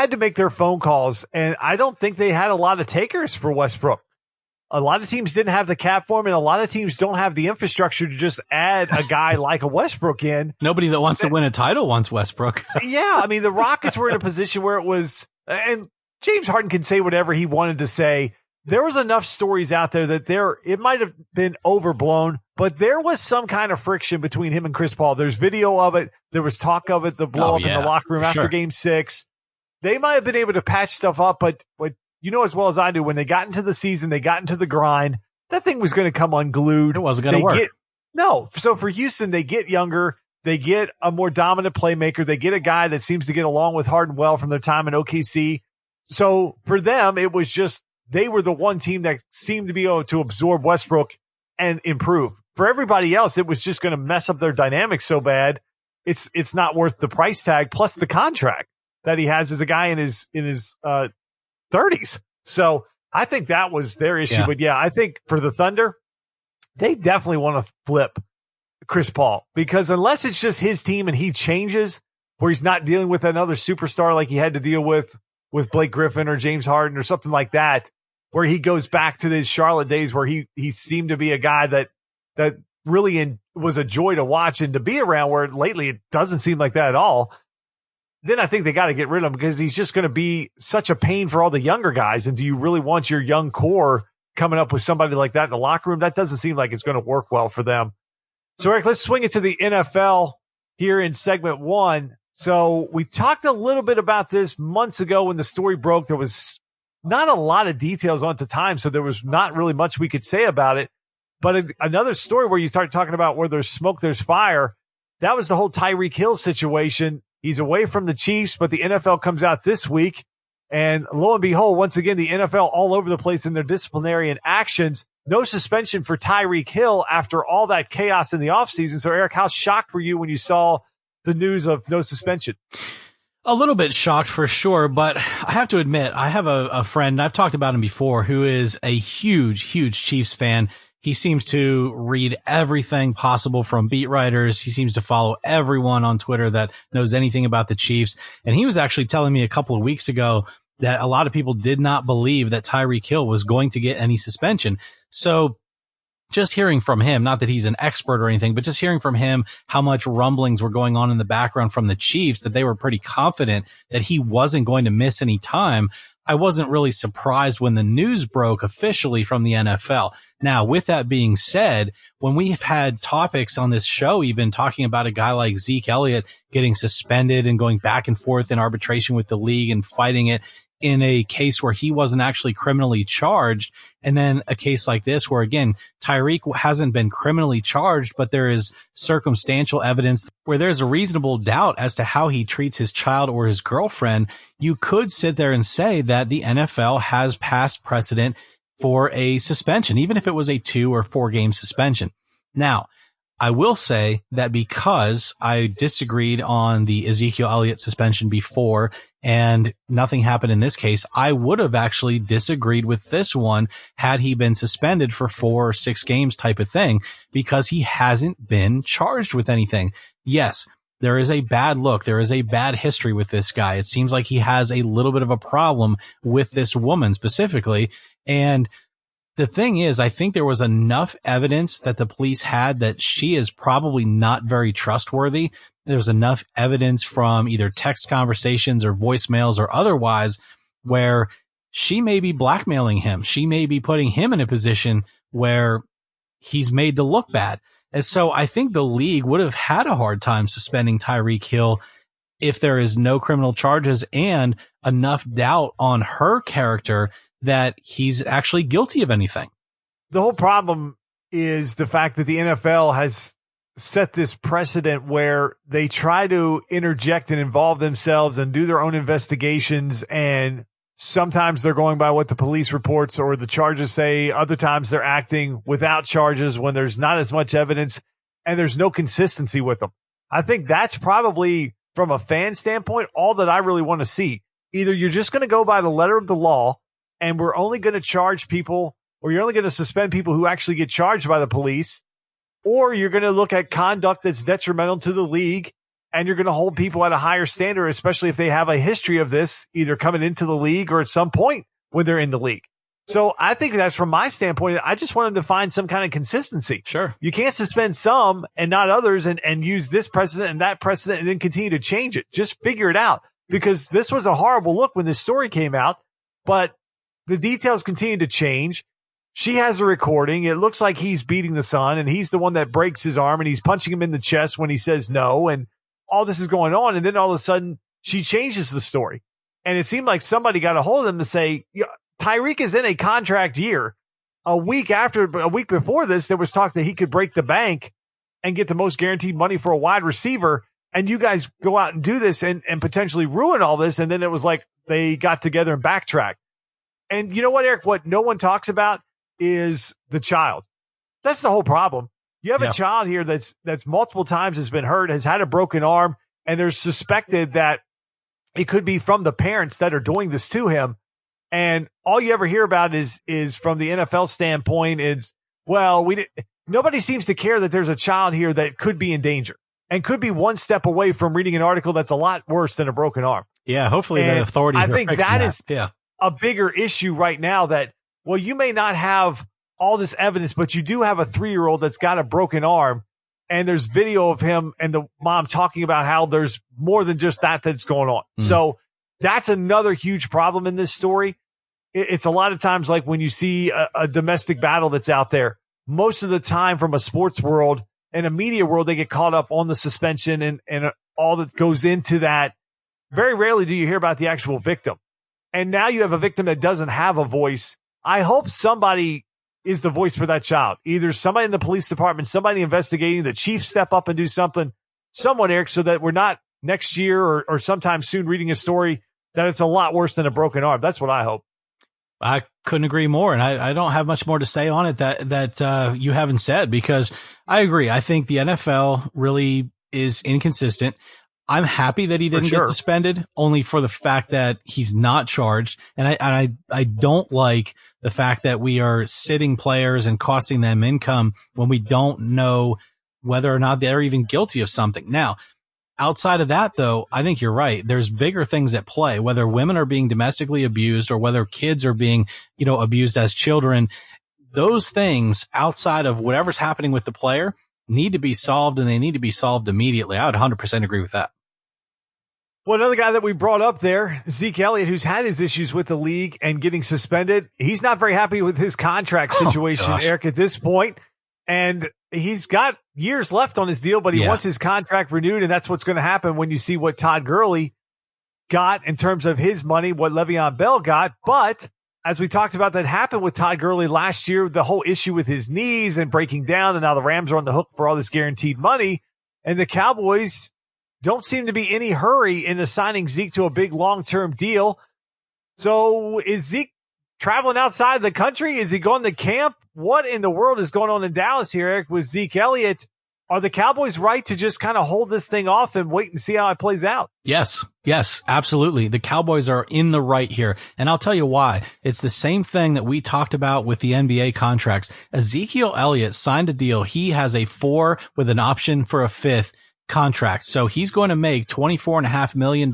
had to make their phone calls, and I don't think they had a lot of takers for Westbrook. A lot of teams didn't have the cap for him, and a lot of teams don't have the infrastructure to just add a guy like a Westbrook in. Nobody that wants to win a title wants Westbrook. Yeah, I mean, the Rockets were in a position where it was, and James Harden can say whatever he wanted to say. There was enough stories out there that it might have been overblown, but there was some kind of friction between him and Chris Paul. There's video of it. There was talk of it, the blow up in the locker room after Game 6. They might have been able to patch stuff up, but you know as well as I do, when they got into the season, they got into the grind, that thing was going to come unglued. It wasn't going to work. No. So for Houston, they get younger. They get a more dominant playmaker. They get a guy that seems to get along with Harden well from their time in OKC. So for them, it was just they were the one team that seemed to be able to absorb Westbrook and improve. For everybody else, it was just going to mess up their dynamics so bad. It's not worth the price tag plus the contract that he has as a guy in his 30s. So I think that was their issue. Yeah. But yeah, I think for the Thunder, they definitely want to flip Chris Paul, because unless it's just his team and he changes where he's not dealing with another superstar like he had to deal with Blake Griffin or James Harden or something like that, where he goes back to his Charlotte days where he seemed to be a guy that really was a joy to watch and to be around, where lately it doesn't seem like that at all. Then I think they got to get rid of him, because he's just going to be such a pain for all the younger guys. And do you really want your young core coming up with somebody like that in the locker room? That doesn't seem like it's going to work well for them. So Eric, let's swing it to the NFL here in segment 1. So we talked a little bit about this months ago when the story broke. There was not a lot of details on at the time, so there was not really much we could say about it. But another story where you start talking about where there's smoke, there's fire. That was the whole Tyreek Hill situation. He's away from the Chiefs, but the NFL comes out this week, and lo and behold, once again, the NFL all over the place in their disciplinary actions. No suspension for Tyreek Hill after all that chaos in the offseason. So, Eric, how shocked were you when you saw the news of no suspension? A little bit shocked for sure, but I have to admit, I have a friend, I've talked about him before, who is a huge, huge Chiefs fan. He seems to read everything possible from beat writers. He seems to follow everyone on Twitter that knows anything about the Chiefs. And he was actually telling me a couple of weeks ago that a lot of people did not believe that Tyreek Hill was going to get any suspension. So just hearing from him, not that he's an expert or anything, but just hearing from him how much rumblings were going on in the background from the Chiefs, that they were pretty confident that he wasn't going to miss any time. I wasn't really surprised when the news broke officially from the NFL. Now, with that being said, when we've had topics on this show, even talking about a guy like Zeke Elliott getting suspended and going back and forth in arbitration with the league and fighting it in a case where he wasn't actually criminally charged, and then a case like this where, again, Tyreek hasn't been criminally charged, but there is circumstantial evidence where there's a reasonable doubt as to how he treats his child or his girlfriend, you could sit there and say that the NFL has passed precedent for a suspension, even if it was a 2 or 4 game suspension. Now, I will say that because I disagreed on the Ezekiel Elliott suspension before and nothing happened in this case, I would have actually disagreed with this one had he been suspended for 4 or 6 games type of thing, because he hasn't been charged with anything. Yes, there is a bad look. There is a bad history with this guy. It seems like he has a little bit of a problem with this woman specifically. And the thing is, I think there was enough evidence that the police had that she is probably not very trustworthy. There's enough evidence from either text conversations or voicemails or otherwise where she may be blackmailing him. She may be putting him in a position where he's made to look bad. And so I think the league would have had a hard time suspending Tyreek Hill if there is no criminal charges and enough doubt on her character that he's actually guilty of anything. The whole problem is the fact that the NFL has set this precedent where they try to interject and involve themselves and do their own investigations. And sometimes they're going by what the police reports or the charges say. Other times they're acting without charges when there's not as much evidence and there's no consistency with them. I think that's probably, from a fan standpoint, all that I really want to see. Either you're just going to go by the letter of the law, and we're only going to charge people, or you're only going to suspend people who actually get charged by the police, or you're going to look at conduct that's detrimental to the league and you're going to hold people at a higher standard, especially if they have a history of this, either coming into the league or at some point when they're in the league. So I think that's from my standpoint. I just want them to find some kind of consistency. Sure. You can't suspend some and not others and use this precedent and that precedent and then continue to change it. Just figure it out, because this was a horrible look when this story came out, but the details continue to change. She has a recording. It looks like he's beating the son, and he's the one that breaks his arm, and he's punching him in the chest when he says no. And all this is going on. And then all of a sudden she changes the story. And it seemed like somebody got a hold of them to say, Tyreek is in a contract year. A week before this, there was talk that he could break the bank and get the most guaranteed money for a wide receiver. And you guys go out and do this and potentially ruin all this. And then it was like they got together and backtracked. And you know what, Eric? What no one talks about is the child. That's the whole problem. You have a child here that's multiple times has been hurt, has had a broken arm, and there's suspected that it could be from the parents that are doing this to him. And all you ever hear about is from the NFL standpoint is, well, nobody seems to care that there's a child here that could be in danger and could be one step away from reading an article that's a lot worse than a broken arm. Yeah, hopefully the authorities I think that is a bigger issue right now that, well, you may not have all this evidence, but you do have a 3-year-old that's got a broken arm, and there's video of him and the mom talking about how there's more than just that's going on. So that's another huge problem in this story. It's a lot of times like when you see a domestic battle that's out there, most of the time from a sports world and a media world, they get caught up on the suspension and all that goes into that. Very rarely do you hear about the actual victim. And now you have a victim that doesn't have a voice. I hope somebody is the voice for that child. Either somebody in the police department, somebody investigating, the chief step up and do something, someone, Eric, so that we're not next year or sometime soon reading a story that it's a lot worse than a broken arm. That's what I hope. I couldn't agree more. And I don't have much more to say on it that you haven't said, because I agree. I think the NFL really is inconsistent. I'm happy that he didn't get suspended, only for the fact that he's not charged. And I don't like the fact that we are sitting players and costing them income when we don't know whether or not they're even guilty of something. Now, outside of that, though, I think you're right. There's bigger things at play, whether women are being domestically abused or whether kids are being, abused as children. Those things outside of whatever's happening with the player need to be solved, and they need to be solved immediately. I would 100% agree with that. Well, another guy that we brought up there, Zeke Elliott, who's had his issues with the league and getting suspended. He's not very happy with his contract situation, Eric, at this point. And he's got years left on his deal, but he wants his contract renewed. And that's what's going to happen when you see what Todd Gurley got in terms of his money, what Le'Veon Bell got. But as we talked about, that happened with Todd Gurley last year, the whole issue with his knees and breaking down. And now the Rams are on the hook for all this guaranteed money. And the Cowboys don't seem to be any hurry in assigning Zeke to a big long-term deal. So is Zeke traveling outside the country? Is he going to camp? What in the world is going on in Dallas here, Eric, with Zeke Elliott? Are the Cowboys right to just kind of hold this thing off and wait and see how it plays out? Yes, absolutely. The Cowboys are in the right here. And I'll tell you why. It's the same thing that we talked about with the NBA contracts. Ezekiel Elliott signed a deal. He has a 4 with an option for a 5th contract. So he's going to make $24.5 million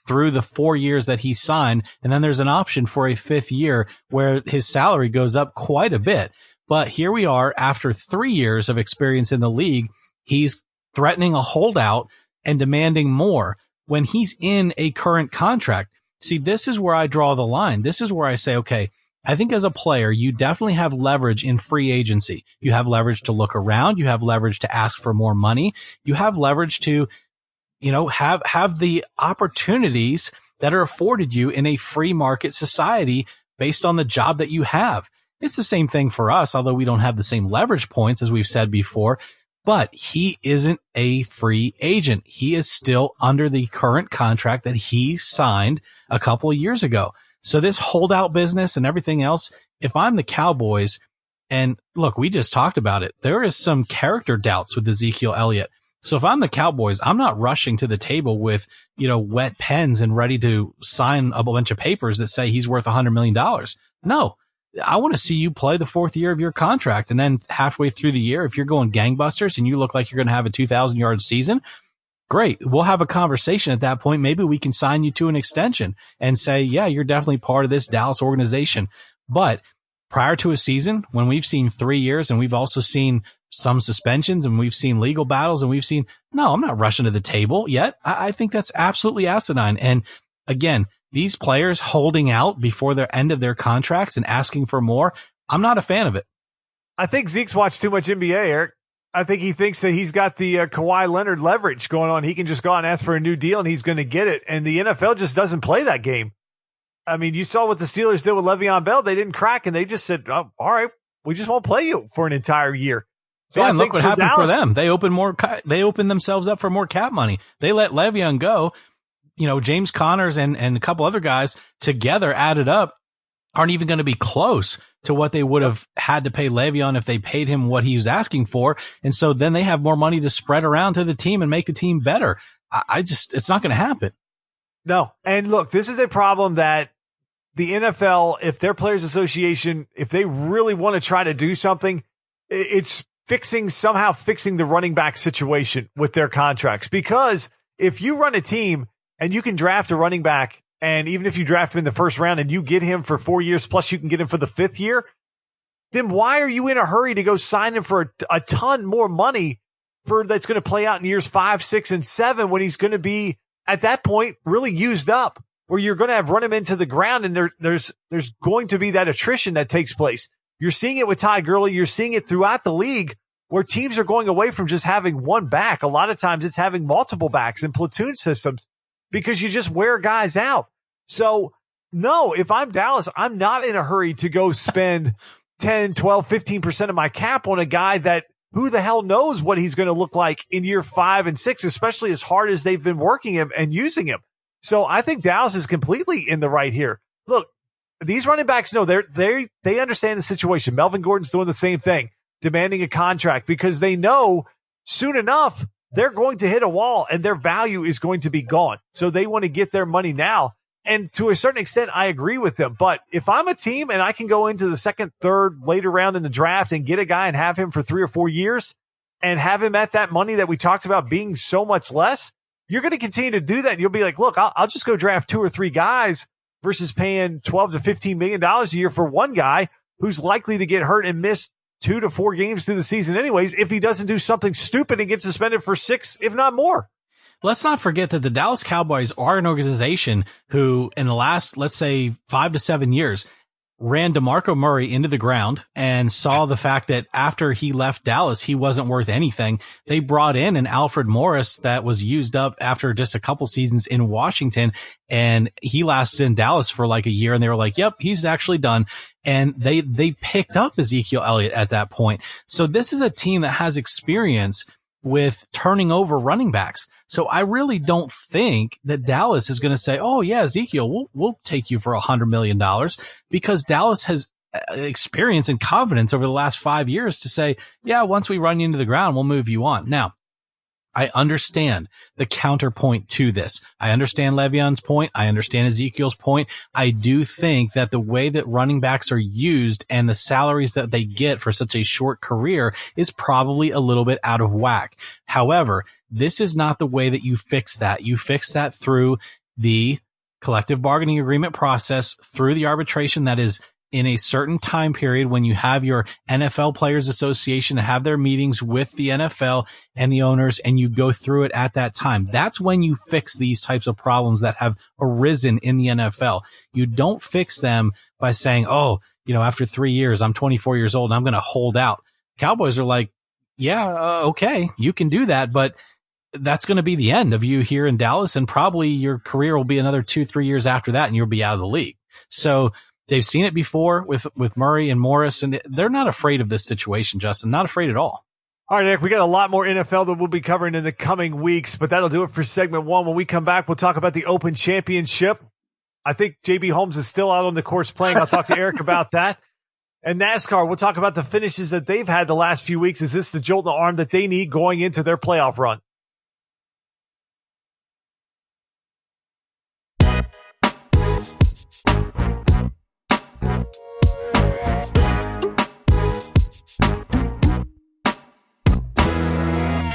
through the 4 years that he signed. And then there's an option for a 5th year where his salary goes up quite a bit. But here we are after 3 years of experience in the league. He's threatening a holdout and demanding more when he's in a current contract. See, this is where I draw the line. This is where I say, okay, I think as a player, you definitely have leverage in free agency. You have leverage to look around. You have leverage to ask for more money. You have leverage to, have the opportunities that are afforded you in a free market society based on the job that you have. It's the same thing for us, although we don't have the same leverage points as we've said before, but he isn't a free agent. He is still under the current contract that he signed a couple of years ago. So this holdout business and everything else, if I'm the Cowboys, and look, we just talked about it, there is some character doubts with Ezekiel Elliott. So if I'm the Cowboys, I'm not rushing to the table with, wet pens and ready to sign a bunch of papers that say he's worth $100 million. No, I want to see you play the 4th year of your contract. And then halfway through the year, if you're going gangbusters and you look like you're going to have a 2,000-yard season, great. We'll have a conversation at that point. Maybe we can sign you to an extension and say, yeah, you're definitely part of this Dallas organization. But prior to a season, when we've seen 3 years and we've also seen some suspensions and we've seen legal battles and we've seen, no, I'm not rushing to the table yet. I think that's absolutely asinine. And again, these players holding out before the end of their contracts and asking for more, I'm not a fan of it. I think Zeke's watched too much NBA, Eric. I think he thinks that he's got the Kawhi Leonard leverage going on. He can just go out and ask for a new deal and he's going to get it. And the NFL just doesn't play that game. I mean, you saw what the Steelers did with Le'Veon Bell. They didn't crack and they just said, oh, all right, we just won't play you for an entire year. So yeah, and look what happened for them. They opened themselves up for more cap money. They let Le'Veon go. You know, James Connors and a couple other guys together added up aren't even going to be close to what they would have had to pay Le'Veon if they paid him what he was asking for. And so then they have more money to spread around to the team and make the team better. It's not going to happen. No. And look, this is a problem that the NFL, if their players association, if they really want to try to do something, it's somehow fixing the running back situation with their contracts. Because if you run a team and you can draft a running back, and even if you draft him in the first round and you get him for 4 years, plus you can get him for the 5th year, then why are you in a hurry to go sign him for a ton more money that's going to play out in years 5, 6, and 7 when he's going to be at that point really used up, where you're going to have run him into the ground and there's going to be that attrition that takes place. You're seeing it with Ty Gurley. You're seeing it throughout the league where teams are going away from just having one back. A lot of times it's having multiple backs in platoon systems because you just wear guys out. So no, if I'm Dallas, I'm not in a hurry to go spend 10, 12, 15% of my cap on a guy that who the hell knows what he's going to look like in year 5 and 6, especially as hard as they've been working him and using him. So I think Dallas is completely in the right here. Look, these running backs know they understand the situation. Melvin Gordon's doing the same thing, demanding a contract because they know soon enough they're going to hit a wall and their value is going to be gone. So they want to get their money now. And to a certain extent, I agree with them. But if I'm a team and I can go into the second, third, later round in the draft and get a guy and have him for 3 or 4 years and have him at that money that we talked about being so much less, you're going to continue to do that. And you'll be like, look, I'll just go draft 2 or 3 guys versus paying $12 to $15 million a year for one guy who's likely to get hurt and miss 2 to 4 games through the season anyways, if he doesn't do something stupid and gets suspended for 6, if not more. Let's not forget that the Dallas Cowboys are an organization who in the last, let's say 5 to 7 years, ran DeMarco Murray into the ground and saw the fact that after he left Dallas, he wasn't worth anything. They brought in an Alfred Morris that was used up after just a couple seasons in Washington, and he lasted in Dallas for like a year, and they were like, yep, he's actually done. And they picked up Ezekiel Elliott at that point. So this is a team that has experience with turning over running backs. So I really don't think that Dallas is going to say, oh yeah, Ezekiel, we'll take you for $100 million, because Dallas has experience and confidence over the last 5 years to say, yeah, once we run you into the ground, we'll move you on. Now, I understand the counterpoint to this. I understand Le'Veon's point. I understand Ezekiel's point. I do think that the way that running backs are used and the salaries that they get for such a short career is probably a little bit out of whack. However, this is not the way that you fix that. You fix that through the collective bargaining agreement process, through the arbitration that is in a certain time period when you have your NFL Players Association have their meetings with the NFL and the owners, and you go through it at that time. That's when you fix these types of problems that have arisen in the NFL. You don't fix them by saying, oh, after 3 years, I'm 24 years old and I'm going to hold out. Cowboys are like, yeah, okay, you can do that, but that's going to be the end of you here in Dallas, and probably your career will be another 2-3 years after that, and you'll be out of the league. So they've seen it before with Murray and Morris, and they're not afraid of this situation, Justin. Not afraid at all. All right, Nick, we got a lot more NFL that we'll be covering in the coming weeks, but that'll do it for segment 1. When we come back, we'll talk about the Open Championship. I think JB Holmes is still out on the course playing. I'll talk to Eric about that. And NASCAR, we'll talk about the finishes that they've had the last few weeks. Is this the jolt in the arm that they need going into their playoff run?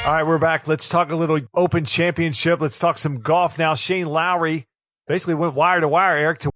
All right, we're back. Let's talk a little Open Championship. Let's talk some golf now. Shane Lowry basically went wire to wire, Eric, to